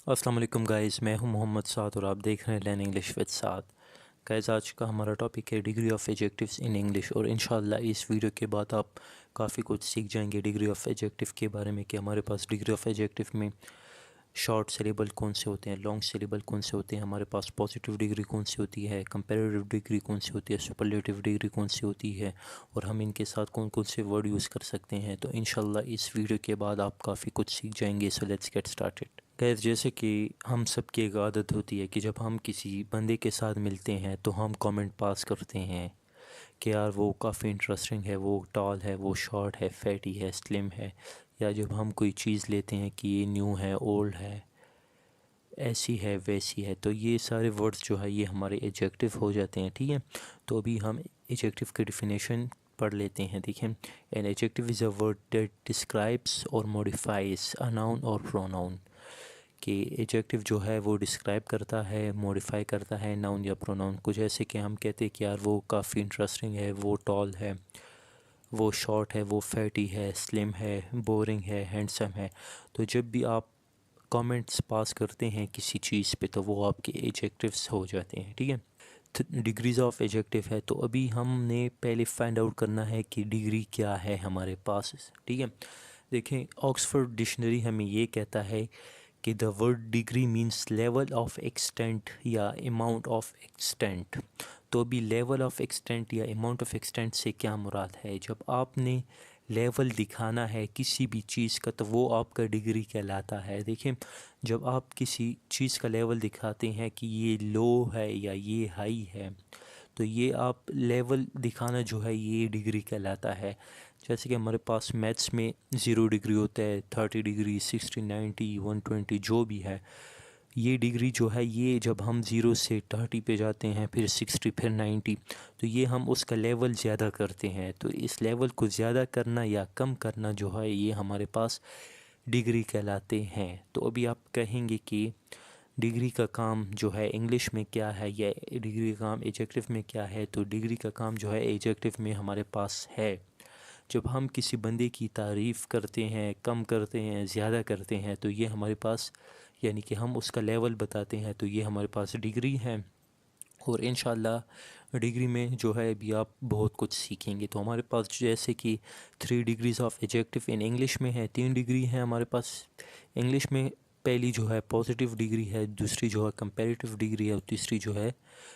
अस्सलाम वालेकुम गाइस, मैं हूं मोहम्मद साद और आप देख रहे हैं learn English with Saad. Guys, आज का हमारा टॉपिक है degree of adjectives in English और इंशाल्लाह इस वीडियो के बाद आप काफ़ी कुछ सीख जाएंगे डिग्री ऑफ एडजेक्टिव के बारे में कि हमारे पास डिग्री ऑफ एडजेक्टिव में शॉर्ट सिलेबल कौन से होते हैं, लॉन्ग सिलेबल कौन से होते हैं, हमारे पास पॉजिटिव डिग्री कौन सी होती है, कंपैरेटिव डिग्री कौन सी होती है, सुपरलेटिव डिग्री कौन सी होती है और हम इनके साथ कौन कौन से वर्ड यूज़ कर सकते हैं। तो इंशाल्लाह इस वीडियो के बाद आप काफ़ी कुछ सीख जाएंगे। So let's get started. खैर, जैसे कि हम सब की एक आदत होती है कि जब हम किसी बंदे के साथ मिलते हैं तो हम कमेंट पास करते हैं कि यार वो काफ़ी इंटरेस्टिंग है, वो टॉल है, वो शॉर्ट है, फैटी है, स्लिम है। या जब हम कोई चीज़ लेते हैं कि ये न्यू है, ओल्ड है, ऐसी है, वैसी है, तो ये सारे वर्ड्स जो है ये हमारे एडजेक्टिव हो जाते हैं। ठीक है, तो अभी हम एडजेक्टिव की डिफिनेशन पढ़ लेते हैं। देखिए, N adjective is a word that describes और मॉडिफाइज अ नाउन और प्रोनाउन। कि एडजेक्टिव जो है वो डिस्क्राइब करता है, मॉडिफाई करता है नाउन या प्रोनाउन को। जैसे कि हम कहते हैं कि यार वो काफ़ी इंटरेस्टिंग है, वो टॉल है, वो शॉर्ट है, वो फैटी है, स्लिम है, बोरिंग है, हैंडसम है। तो जब भी आप कमेंट्स पास करते हैं किसी चीज़ पे तो वो आपके एडजेक्टिव्स हो जाते हैं। ठीक है, डिग्रीज ऑफ एडजेक्टिव है। तो अभी हमने पहले फाइंड आउट करना है कि डिग्री क्या है हमारे पास। ठीक है, देखें, ऑक्सफोर्ड डिक्शनरी हमें ये कहता है कि the word degree means level of extent या अमाउंट ऑफ एक्सटेंट। तो अभी लेवल ऑफ एक्सटेंट या अमाउंट ऑफ एक्सटेंट से क्या मुराद है? जब आपने लेवल दिखाना है किसी भी चीज़ का तो वो आपका डिग्री कहलाता है। देखिए, जब आप किसी चीज़ का लेवल दिखाते हैं कि ये लो है या ये हाई है, तो ये आप लेवल दिखाना जो है ये डिग्री कहलाता है। जैसे कि हमारे पास मैथ्स में 0 डिग्री होता है, 30 डिग्री, 60, 90, 120 जो भी है। ये डिग्री जो है ये जब हम 0 से 30 पे जाते हैं, फिर 60, फिर 90, तो ये हम उसका लेवल ज़्यादा करते हैं। तो इस लेवल को ज़्यादा करना या कम करना जो है ये हमारे पास डिग्री कहलाते हैं। तो अभी आप कहेंगे कि डिग्री का काम जो है इंग्लिश में क्या है या डिग्री का काम एडजेक्टिव में क्या है? तो डिग्री का काम जो है एडजेक्टिव में हमारे पास है। जब हम किसी बंदे की तारीफ़ करते हैं, कम करते हैं, ज़्यादा करते हैं, तो ये हमारे पास, यानी कि हम उसका लेवल बताते हैं, तो ये हमारे पास डिग्री है। और इंशाल्लाह डिग्री में जो है अभी आप बहुत कुछ सीखेंगे। तो हमारे पास जैसे कि 3 degrees of adjective in English में है, 3 डिग्री है हमारे पास इंग्लिश में। पहली जो है पॉजिटिव डिग्री है, दूसरी जो है कंपैरेटिव डिग्री है और तीसरी जो है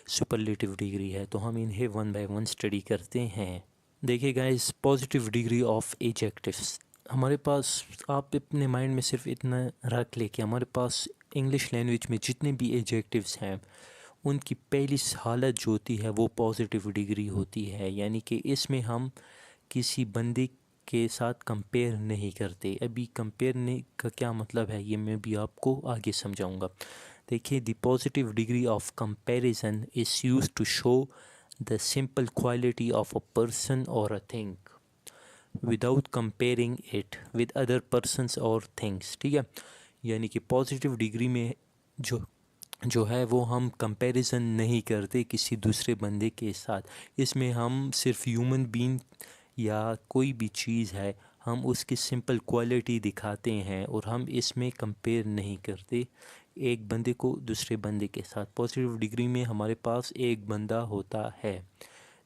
सुपरलेटिव डिग्री है। तो हम इन्हें वन बाय वन स्टडी करते हैं। देखिए guys, positive degree of adjectives हमारे पास, आप अपने माइंड में सिर्फ इतना रख ले कि हमारे पास इंग्लिश लैंग्वेज में जितने भी एडजेक्टिव्स हैं उनकी पहली हालत जो होती है वो पॉजिटिव डिग्री होती है। यानी कि इसमें हम किसी बंदे के साथ कंपेयर नहीं करते। अभी कंपेयर नहीं का क्या मतलब है ये मैं भी आपको आगे समझाऊंगा। देखिए, the positive degree of comparison is used to show the simple quality of a person or a thing without comparing it with other persons or things. ठीक है, यानी कि पॉजिटिव डिग्री में जो जो है वो हम कंपैरिजन नहीं करते किसी दूसरे बंदे के साथ। इसमें हम सिर्फ ह्यूमन बीइंग या कोई भी चीज़ है हम उसकी सिंपल क्वालिटी दिखाते हैं और हम इसमें कंपेयर नहीं करते एक बंदे को दूसरे बंदे के साथ। पॉजिटिव डिग्री में हमारे पास एक बंदा होता है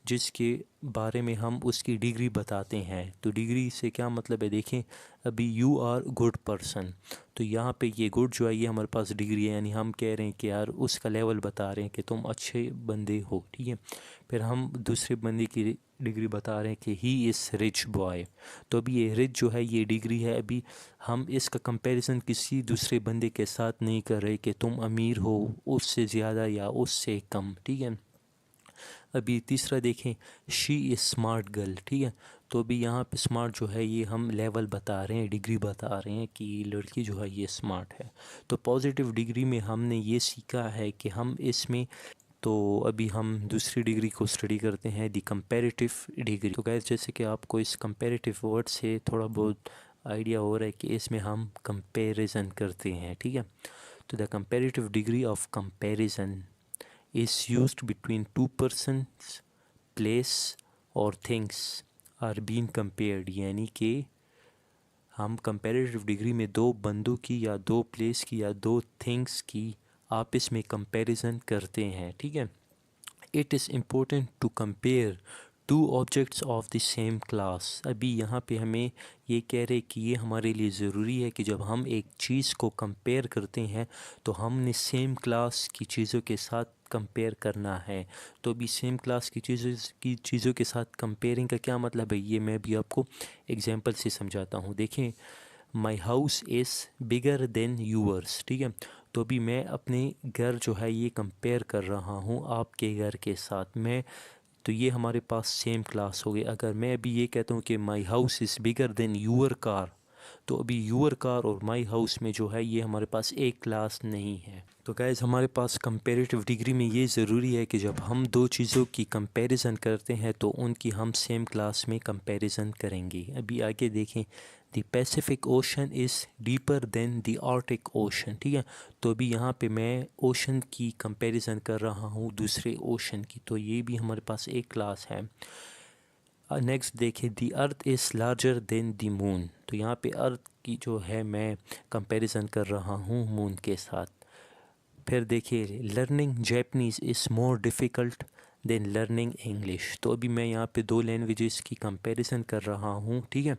जिसके बारे में हम उसकी डिग्री बताते हैं। तो डिग्री से क्या मतलब है? देखें, अभी यू आर गुड पर्सन, तो यहाँ पे ये गुड जो है ये हमारे पास डिग्री है, यानी हम कह रहे हैं कि यार उसका लेवल बता रहे हैं कि तुम अच्छे बंदे हो। ठीक है, फिर हम दूसरे बंदे की डिग्री बता रहे हैं कि ही इज़ रिच बॉय। तो अभी ये रिच जो है ये डिग्री है। अभी हम इसका कंपैरिजन किसी दूसरे बंदे के साथ नहीं कर रहे कि तुम अमीर हो उससे ज़्यादा या उससे कम। ठीक है, अभी तीसरा देखें, शी इज़ स्मार्ट गर्ल। ठीक है, तो अभी यहाँ पे स्मार्ट जो है ये हम लेवल बता रहे हैं, डिग्री बता रहे हैं कि लड़की जो है ये स्मार्ट है। तो पॉजिटिव डिग्री में हमने ये सीखा है कि हम इसमें, तो अभी हम दूसरी डिग्री को स्टडी करते हैं, दी कंपैरेटिव डिग्री। तो गैस, जैसे कि आपको इस कंपैरेटिव वर्ड से थोड़ा बहुत आइडिया हो रहा है कि इसमें हम कंपैरिजन करते हैं। ठीक है, तो the comparative degree of comparison is used between two persons, place और things are being compared। यानी कि हम कंपैरेटिव डिग्री में दो बंदों की या दो प्लेस की या दो थिंग्स की आपस में कंपैरिजन करते हैं, ठीक है। It is important to compare two objects of the same class. अभी यहाँ पे हमें ये कह रहे कि ये हमारे लिए ज़रूरी है कि जब हम एक चीज़ को कंपेयर करते हैं तो हमने सेम क्लास की चीज़ों के साथ कंपेयर करना है। तो अभी सेम क्लास की चीज़ों के साथ कंपेयरिंग का क्या मतलब है, ये मैं भी आपको एग्जांपल से समझाता हूँ। देखें, my house is bigger than yours, ठीक है। तो अभी मैं अपने घर जो है ये कंपेयर कर रहा हूँ आपके घर के साथ में, तो ये हमारे पास सेम क्लास हो गई। अगर मैं अभी ये कहता हूँ कि my house is bigger than your car, तो अभी यूअर कार और माई हाउस में जो है ये हमारे पास एक क्लास नहीं है। तो गाइज़ हमारे पास कंपैरेटिव डिग्री में ये ज़रूरी है कि जब हम दो चीज़ों की कंपैरिजन करते हैं तो उनकी हम सेम क्लास में कंपैरिजन करेंगे। अभी आगे देखें, the Pacific ocean is deeper than the Arctic ocean, ठीक है। तो अभी यहाँ पे मैं ओशन की कंपैरिजन कर रहा हूँ दूसरे ओशन की, तो ये भी हमारे पास एक क्लास है। नेक्स्ट देखिए, the earth is larger than the moon, तो यहाँ पे अर्थ की जो है मैं कंपैरिजन कर रहा हूँ मून के साथ। फिर देखिए, learning Japanese is more difficult than learning English, तो अभी मैं यहाँ पे दो लैंग्वेजेस की कंपैरिजन कर रहा हूँ, ठीक है।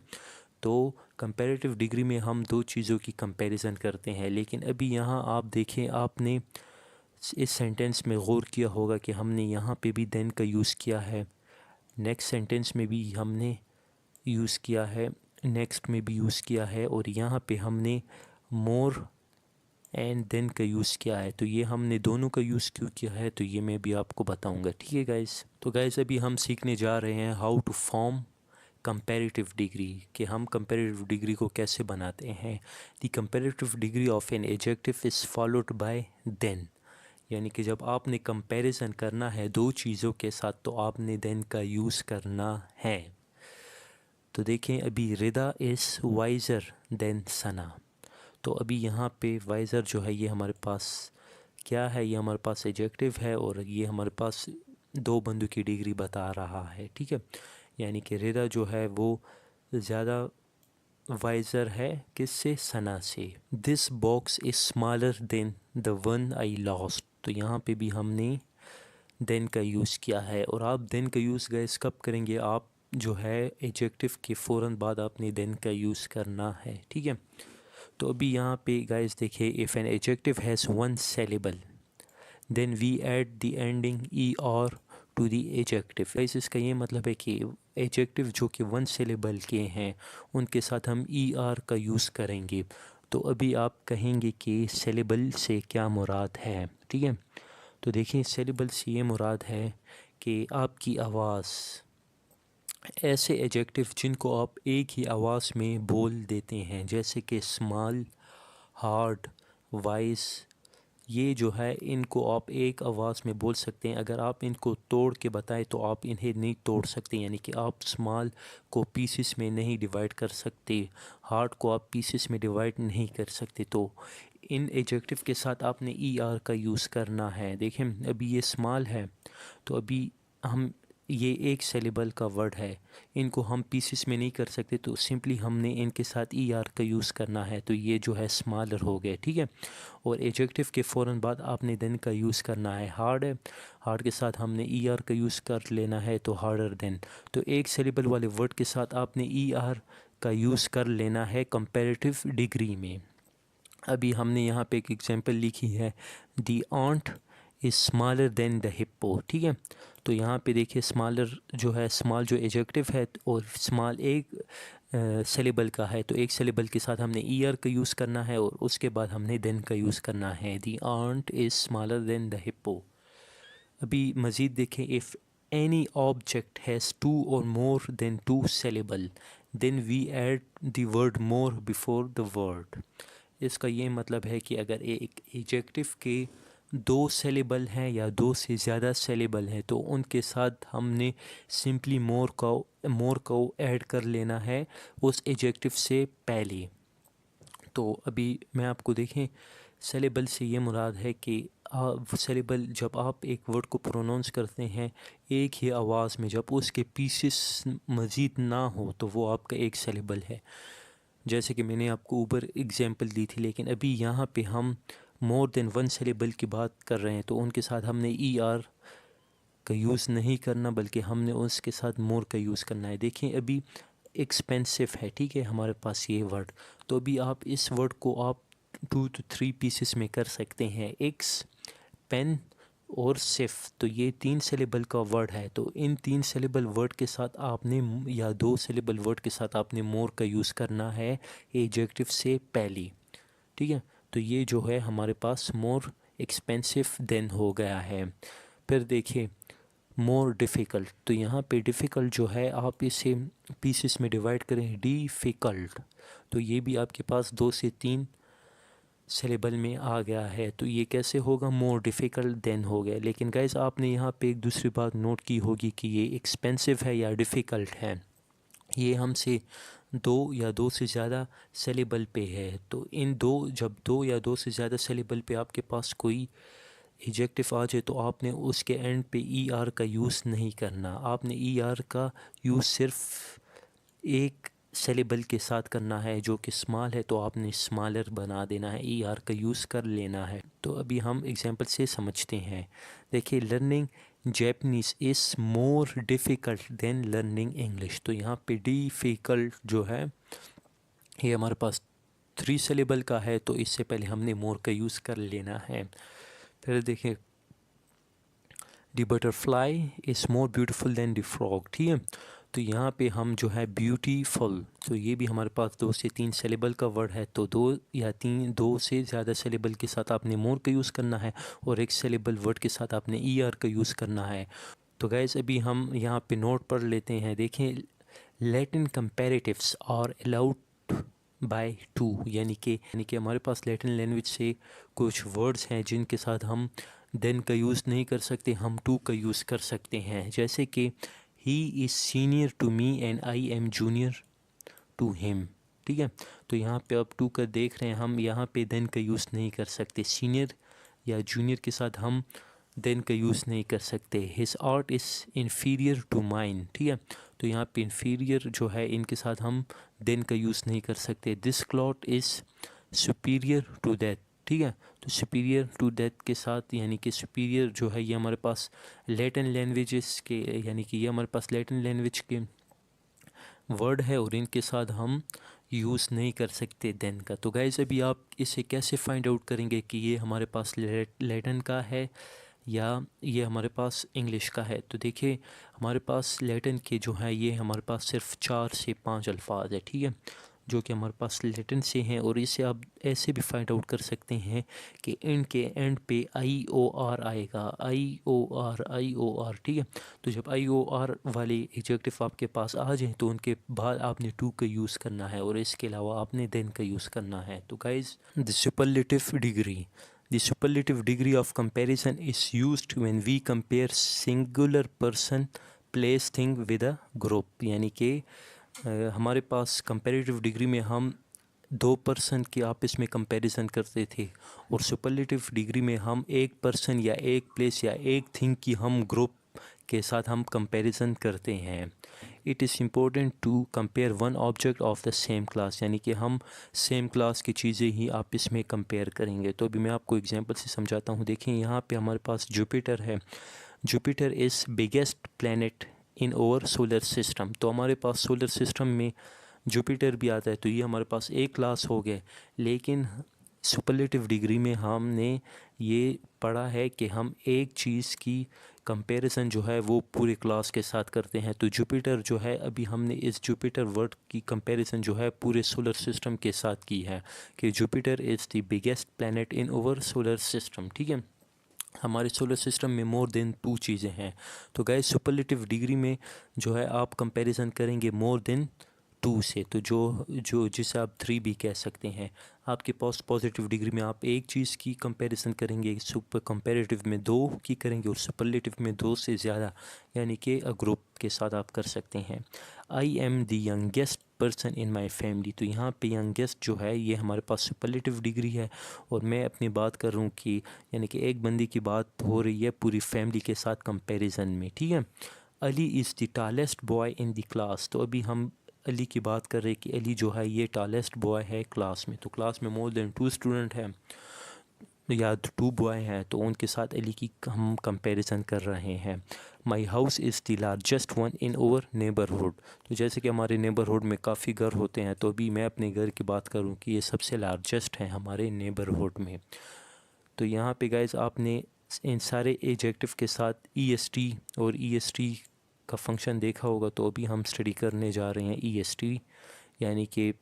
तो कंपैरेटिव डिग्री में हम दो चीज़ों की कंपैरिजन करते हैं, लेकिन अभी यहाँ आप देखें, आपने इस सेंटेंस में गौर किया होगा कि हमने यहाँ पे भी देन का यूज़ किया है, नेक्स्ट सेंटेंस में भी हमने यूज़ किया है, नेक्स्ट में भी यूज़ किया है, और यहाँ पे हमने मोर एंड देन का यूज़ किया है। तो ये हमने दोनों का यूज़ क्यों किया है, तो ये मैं भी आपको बताऊंगा, ठीक है गाइस। तो गाइस अभी हम सीखने जा रहे हैं how to form comparative degree, कि हम कंपैरेटिव डिग्री को कैसे बनाते हैं। The comparative degree of an adjective is followed by than, यानी कि जब आपने कंपैरिजन करना है दो चीज़ों के साथ तो आपने देन का यूज़ करना है। तो देखें, अभी रिदा इज़ वाइज़र देन सना, तो अभी यहाँ पे वाइज़र जो है ये हमारे पास क्या है, ये हमारे पास एडजेक्टिव है और ये हमारे पास दो बंदों की डिग्री बता रहा है, ठीक है। यानी कि रिदा जो है वो ज़्यादा वाइज़र है किससे, सना से। This box is smaller than the one I lost, तो यहाँ पे भी हमने देन का यूज़ किया है। और आप देन का यूज़ गाइस कब करेंगे, आप जो है एडजेक्टिव के फ़ौरन बाद आपने देन का यूज़ करना है, ठीक है। तो अभी यहाँ पे गाइस देखिए, if an adjective has one syllable then we add the ending E R to the adjective. Guys इसका ये मतलब है कि एडजेक्टिव जो कि वन सिलेबल के हैं उनके साथ हम ई आर का यूज़ करेंगे। तो अभी आप कहेंगे कि सिलेबल से क्या मुराद है, ठीक है। तो देखिए, सिलेबल से ये मुराद है कि आपकी आवाज़, ऐसे एडजेक्टिव जिनको आप एक ही आवाज़ में बोल देते हैं, जैसे कि स्मॉल, हार्ड, वाइस, ये जो है इनको आप एक आवाज़ में बोल सकते हैं। अगर आप इनको तोड़ के बताएं तो आप इन्हें नहीं तोड़ सकते, यानी कि आप स्मॉल को पीसेस में नहीं डिवाइड कर सकते, हार्ड को आप पीसेस में डिवाइड नहीं कर सकते। तो इन एडजेक्टिव के साथ आपने ई आर का यूज़ करना है। देखें, अभी ये स्मॉल है, तो अभी हम ये एक सिलेबल का वर्ड है, इनको हम पीसेस में नहीं कर सकते, तो सिंपली हमने इनके साथ ई आर का यूज़ करना है, तो ये जो है स्मॉलर हो गया, ठीक है। और एडजेक्टिव के फ़ौरन बाद आपने देन का यूज़ करना है, हार्ड है, हार्ड के साथ हमने ई आर का यूज़ कर लेना है, तो हार्डर देन। तो एक सिलेबल वाले वर्ड के साथ आपने ई आर का यूज़ कर लेना है कंपैरेटिव डिग्री में। अभी हमने यहाँ पे एक एग्जांपल लिखी है, the ant is smaller than the hippo, ठीक है। तो यहाँ पे देखिए, स्मॉलर जो है, स्मॉल जो एडजेक्टिव है और स्मॉल एक सिलेबल का है, तो एक सिलेबल के साथ हमने ईयर का यूज़ करना है और उसके बाद हमने देन का यूज़ करना है। The ant is smaller than the hippo. अभी मज़ीद देखें, if any object has two or more than two syllable then we add the word more before the word. इसका ये मतलब है कि अगर एक एडजेक्टिव के दो सिलेबल हैं या दो से ज़्यादा सिलेबल हैं तो उनके साथ हमने सिंपली मोर को ऐड कर लेना है उस एडजेक्टिव से पहले। तो अभी मैं आपको देखें, सिलेबल से ये मुराद है कि सिलेबल जब आप एक वर्ड को प्रोनाउंस करते हैं एक ही आवाज़ में, जब उसके पीसेस मज़ीद ना हो तो वो आपका एक सिलेबल है। जैसे कि मैंने आपको ऊपर एग्जांपल दी थी, लेकिन अभी यहाँ पे हम मोर देन वन सिलेबल की बात कर रहे हैं, तो उनके साथ हमने ई आर का यूज़ नहीं करना, बल्कि हमने उसके साथ मोर का यूज़ करना है। देखिए अभी एक्सपेंसिव है, ठीक है, हमारे पास ये वर्ड, तो अभी आप इस वर्ड को आप 2 to 3 पीसेस में कर सकते हैं, एक्स, पेन और सिफ। तो ये 3 सिलेबल का वर्ड है, तो इन 3 सिलेबल वर्ड के साथ आपने या 2 सिलेबल वर्ड के साथ आपने मोर का यूज़ करना है एडजेक्टिव से पहले, ठीक है। तो ये जो है हमारे पास मोर एक्सपेंसिव देन हो गया है। फिर देखिए मोर डिफ़िकल्ट, तो यहाँ पे डिफ़िकल्ट जो है आप इसे पीसेस में डिवाइड करें, डिफ़िकल्ट, तो ये भी आपके पास 2 से 3 सिलेबल में आ गया है। तो ये कैसे होगा, मोर डिफ़िकल्ट देन हो गया। लेकिन गाइस आपने यहाँ पे एक दूसरी बात नोट की होगी कि ये एक्सपेंसिव है या डिफ़िकल्ट है, ये हमसे 2 या 2 से ज़्यादा सिलेबल पे है। तो इन जब 2 या 2 से ज़्यादा सिलेबल पे आपके पास कोई एडजेक्टिव आ जाए, तो आपने उसके एंड पे ई आर का यूज़ नहीं करना। आपने ई आर का यूज़ सिर्फ एक सिलेबल के साथ करना है जो कि स्मॉल है, तो आपने स्मॉलर बना देना है, ई आर का यूज़ कर लेना है। तो अभी हम एग्जांपल से समझते हैं। देखिए learning Japanese is more difficult than learning English. तो यहाँ पे डिफ़िकल्ट जो है ये हमारे पास 3 सिलेबल का है, तो इससे पहले हमने मोर का यूज़ कर लेना है। फिर देखिए the butterfly is more beautiful than the frog, ठीक है। तो यहाँ पे हम जो है ब्यूटीफुल, तो ये भी हमारे पास 2 से 3 सिलेबल का वर्ड है, तो 2 से ज़्यादा सिलेबल के साथ आपने मोर का यूज़ करना है और एक सिलेबल वर्ड के साथ आपने ई आर का यूज़ करना है। तो गैस अभी हम यहाँ पे नोट पढ़ लेते हैं। देखें Latin comparatives are allowed by to, यानी कि हमारे पास लैटिन लैंग्वेज से कुछ वर्ड्स हैं जिनके साथ हम देन का यूज़ नहीं कर सकते, हम टू का यूज़ कर सकते हैं। जैसे कि he is senior to me and I am junior to him, ठीक है। तो यहाँ पे अब टू का देख रहे हैं, हम यहाँ पे देन का यूज़ नहीं कर सकते, सीनियर या जूनियर के साथ हम देन का यूज़ नहीं कर सकते। His art is inferior to mine, ठीक है। तो यहाँ पे इन्फीरियर जो है इनके साथ हम देन का यूज़ नहीं कर सकते। This cloth is superior to that, ठीक है। तो सुपीरियर टू दैट के साथ, यानी कि सुपीरियर जो है ये हमारे पास लैटिन लैंग्वेजेस के, यानी कि ये हमारे पास लैटिन लैंग्वेज के वर्ड है और इनके साथ हम यूज़ नहीं कर सकते देन का। तो गाइस अभी आप इसे कैसे फाइंड आउट करेंगे कि ये हमारे पास लैटिन का है या ये हमारे पास इंग्लिश का है। तो देखिए हमारे पास लैटिन के जो है ये हमारे पास सिर्फ 4 से 5 अल्फाज है, ठीक है, जो कि हमारे पास लैटिन से हैं। और इसे आप ऐसे भी फाइंड आउट कर सकते हैं कि इनके एंड पे आई ओ आर आएगा, आई ओ आर, ठीक है। तो जब आई ओ आर वाले एडजेक्टिव आपके पास आ जाएँ तो उनके बाद आपने टू का यूज़ करना है और इसके अलावा आपने देन का यूज़ करना है। तो guys the superlative degree, the superlative degree of comparison is used when we compare singular person, place, thing with a group। यानी कि हमारे पास कंपैरेटिव डिग्री में हम 2 पर्सन के आपस में कंपैरिजन करते थे, और सुपरलेटिव डिग्री में हम एक पर्सन या एक प्लेस या एक थिंग की हम ग्रुप के साथ हम कंपैरिजन करते हैं। It is important to compare one object of the same class, यानी कि हम सेम क्लास की चीज़ें ही आपस में कंपेयर करेंगे। तो अभी मैं आपको एग्जांपल से समझाता हूँ। देखिए यहाँ पे हमारे पास जुपिटर है, Jupiter is biggest planet in over solar system. तो हमारे पास सोलर सिस्टम में जुपिटर भी आता है, तो ये हमारे पास एक क्लास हो गए। लेकिन सुपरलेटिव डिग्री में हमने ये पढ़ा है कि हम एक चीज़ की कंपैरिजन जो है वो पूरे क्लास के साथ करते हैं। तो जुपिटर जो है अभी हमने इस जुपिटर वर्ड की कंपैरिजन जो है पूरे सोलर सिस्टम के साथ की है कि Jupiter is the biggest planet in over solar system, ठीक है। हमारे सोलर सिस्टम में मोर देन 2 चीज़ें हैं। तो गाइस सुपरलेटिव डिग्री में जो है आप कंपैरिजन करेंगे मोर देन 2 से, तो जो जो जिसे आप 3 भी कह सकते हैं। आपके पास पॉजिटिव डिग्री में आप एक चीज़ की कंपैरिजन करेंगे, सुपर कंपैरेटिव में 2 की करेंगे और सुपरलेटिव में 2 से ज़्यादा, यानी कि ग्रुप के साथ आप कर सकते हैं। I am the youngest person in my family, तो यहाँ पे यंगेस्ट जो है ये हमारे पास सुपरलेटिव डिग्री है और मैं अपनी बात कर रहा हूँ कि यानी कि एक बंदी की बात हो रही है पूरी फैमिली के साथ कंपैरिजन में, ठीक है। Ali is the tallest boy in the class, तो अभी हम अली की बात कर रहे हैं कि अली जो है ये टॉलेस्ट बॉय है क्लास में, तो क्लास में मोर देन 2 स्टूडेंट हैं या 2 बॉय हैं, तो उनके साथ अली की हम कंपैरिजन कर रहे हैं। My house is the largest one in over neighbourhood, तो जैसे कि हमारे नेबरहुड में काफ़ी घर होते हैं, तो अभी मैं अपने घर की बात करूं कि ये सबसे लार्जेस्ट है हमारे नेबरहुड में। तो यहाँ पे गाइस आपने इन सारे एडजेक्टिव के साथ ईएसटी और ईएसटी का फंक्शन देखा होगा, तो अभी हम स्टडी करने जा रहे हैं ईएसटी, यानी कि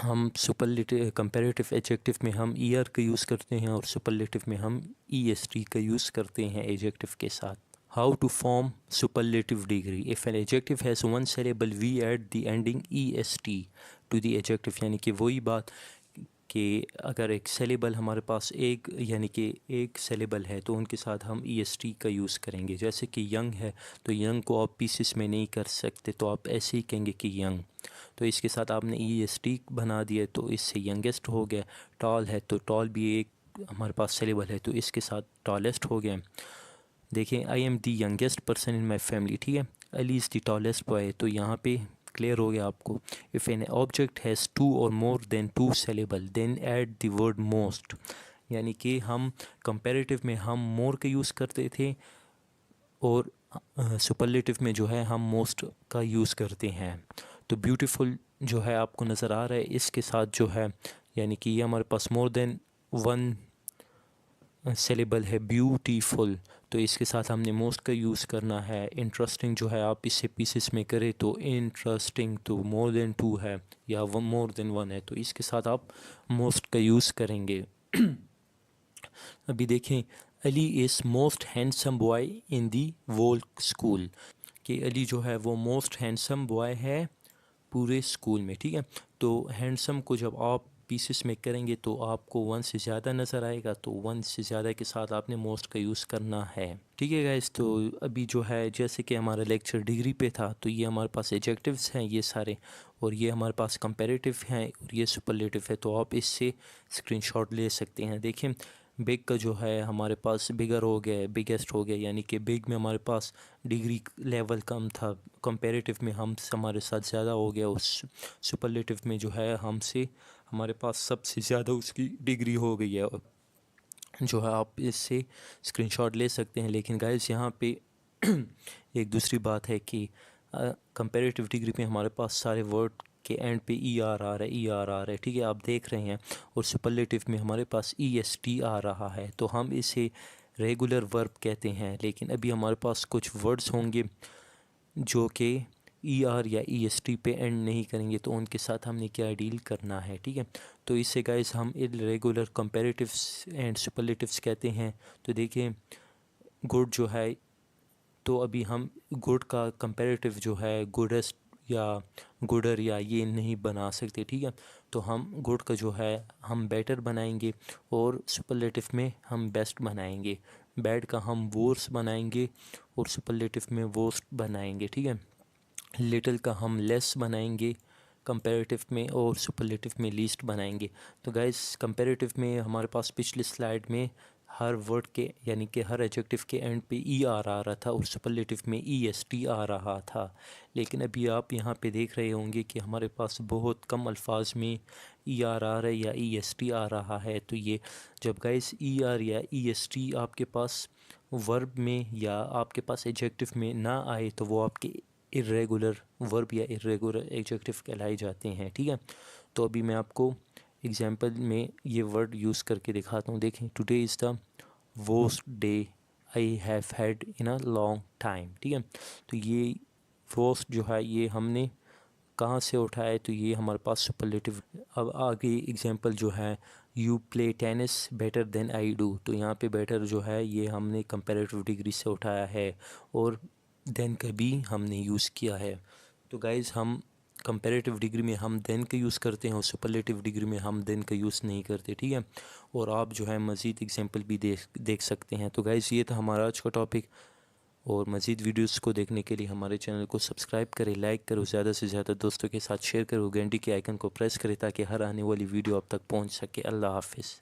हम सुपरलेटिव कंपैरेटिव एडजेक्टिव में हम ईयर का यूज़ करते हैं और सुपरलेटिव में हम ईएसटी का यूज़ करते हैं एडजेक्टिव के साथ। How to form superlative degree, if an adjective has one syllable we add the ending EST to the adjective, यानी कि वही बात कि अगर एक सेलेबल हमारे पास एक यानी कि एक सेलेबल है तो उनके साथ हम ईएसटी का यूज़ करेंगे। जैसे कि यंग है तो यंग को आप पीसेस में नहीं कर सकते, तो आप ऐसे ही कहेंगे कि यंग, तो इसके साथ आपने ईएसटी बना दिया तो इससे यंगेस्ट हो गया। टॉल है तो टॉल भी एक हमारे पास सेलेबल है तो इसके साथ टॉलेस्ट हो गया। देखें I am the youngest person in my family, ठीक है, Ali is the tallest boy, तो यहाँ पे क्लियर हो गया आपको। इफ़ एन ऑब्जेक्ट हैज़ 2 और more than 2 syllable then add the word most, यानी कि हम कंपैरेटिव में हम मोर का यूज़ करते थे और सुपरलेटिव में जो है हम मोस्ट का यूज़ करते हैं। तो ब्यूटीफुल जो है आपको नज़र आ रहा है, इसके साथ जो है यानी कि ये हमारे पास मोर देन 1 सेलेबल है ब्यूटीफुल, तो इसके साथ हमने मोस्ट का यूज़ करना है। इंटरेस्टिंग जो है आप इससे पीसेस में करें तो इंटरेस्टिंग तो मोर देन 2 है या मोर देन 1 है, तो इसके साथ आप मोस्ट का यूज़ करेंगे। अभी देखें Ali is most handsome boy in the whole school, कि अली जो है वो मोस्ट हैंडसम बॉय है पूरे स्कूल में, ठीक है। तो हैंडसम को जब आप पीसेस में करेंगे तो आपको 1 से ज़्यादा नज़र आएगा, तो 1 से ज़्यादा के साथ आपने मोस्ट का यूज़ करना है, ठीक है गाइस। तो अभी जो है जैसे कि हमारा लेक्चर डिग्री पे था, तो ये हमारे पास एडजेक्टिव्स हैं ये सारे, और ये हमारे पास कंपैरेटिव हैं और ये सुपरलेटिव है, तो आप इससे स्क्रीनशॉट ले सकते हैं। देखें बिग का जो है हमारे पास बिगर हो गया, बिगेस्ट हो गया, यानी कि बिग में हमारे पास डिग्री लेवल कम था, कंपैरेटिव में हम हमारे साथ ज़्यादा हो गया, उस सुपरलेटिव में जो है हमसे हमारे पास सबसे ज़्यादा उसकी डिग्री हो गई है, जो है आप इससे स्क्रीनशॉट ले सकते हैं। लेकिन गाइस यहाँ पे एक दूसरी बात है कि कंपैरेटिव डिग्री में हमारे पास सारे वर्ड के एंड पे ई आर आ रहा है, ई आर आ रहा है, ठीक है, आप देख रहे हैं, और सुपरलेटिव में हमारे पास ई एस टी आ रहा है, तो हम इसे रेगुलर वर्ब कहते हैं। लेकिन अभी हमारे पास कुछ वर्ड्स होंगे जो कि ई आर या ई एस टी पे एंड नहीं करेंगे, तो उनके साथ हमने क्या डील करना है, ठीक है। तो इससे गाइस हम इरेगुलर कंपैरेटिव्स एंड सुपरलेटिव्स कहते हैं। तो देखिए गुड जो है, तो अभी हम गुड का कंपैरेटिव जो है गुडेस्ट या गुडर या ये नहीं बना सकते, ठीक है। तो हम गुड का जो है हम बेटर बनाएंगे और सुपरलेटिव में हम बेस्ट बनाएंगे, बैड का हम वर्स बनाएंगे और सुपरलेटिव में वर्स्ट बनाएंगे, ठीक है। लिटिल का हम लेस बनाएंगे कंपैरेटिव में और सुपरलेटिव में लीस्ट बनाएंगे। तो गाइस कंपैरेटिव में हमारे पास पिछली स्लाइड में हर वर्ड के यानी कि हर एडजेक्टिव के एंड पे ई आर आ रहा था और सुपरलेटिव में ई एस टी आ रहा था। लेकिन अभी आप यहाँ पे देख रहे होंगे कि हमारे पास बहुत कम अल्फाज में ई आर आ रहा है या ई एस टी आ रहा है। तो ये जब गाइस ई आर या ई एस टी आपके पास वर्ब में या आपके पास एडजेक्टिव में ना आए तो वो आपके इर्रेगुलर वर्ब या इर्रेगुलर एडजेक्टिव कहलाए जाते हैं, ठीक है। तो अभी मैं आपको एग्जांपल में ये वर्ड यूज़ करके दिखाता हूँ। देखें today is the worst day I have had in a long time, ठीक है। तो ये वर्स्ट जो है ये हमने कहाँ से उठाया है, तो ये हमारे पास सुपरलेटिव। अब आगे एग्जांपल जो है you play tennis better than I do, तो यहाँ पे बेटर जो है ये हमने कंपैरेटिव डिग्री से उठाया है और देन का भी हमने यूज़ किया है। तो गाइज़ हम कंपैरेटिव डिग्री में हम देन का यूज़ करते हैं और सुपरलेटिव डिग्री में हम देन का यूज़ नहीं करते, ठीक है। और आप जो है मज़ीद एग्जांपल भी देख सकते हैं। तो गाइज़ ये था हमारा आज का टॉपिक, और मज़ीद वीडियोस को देखने के लिए हमारे चैनल को सब्सक्राइब करें, लाइक करो, ज़्यादा से ज़्यादा दोस्तों के साथ शेयर करो, घंटी के आइकन को प्रेस करें ताकि हर आने वाली वीडियो आप तक पहुंच सके। अल्लाह हाफिज़।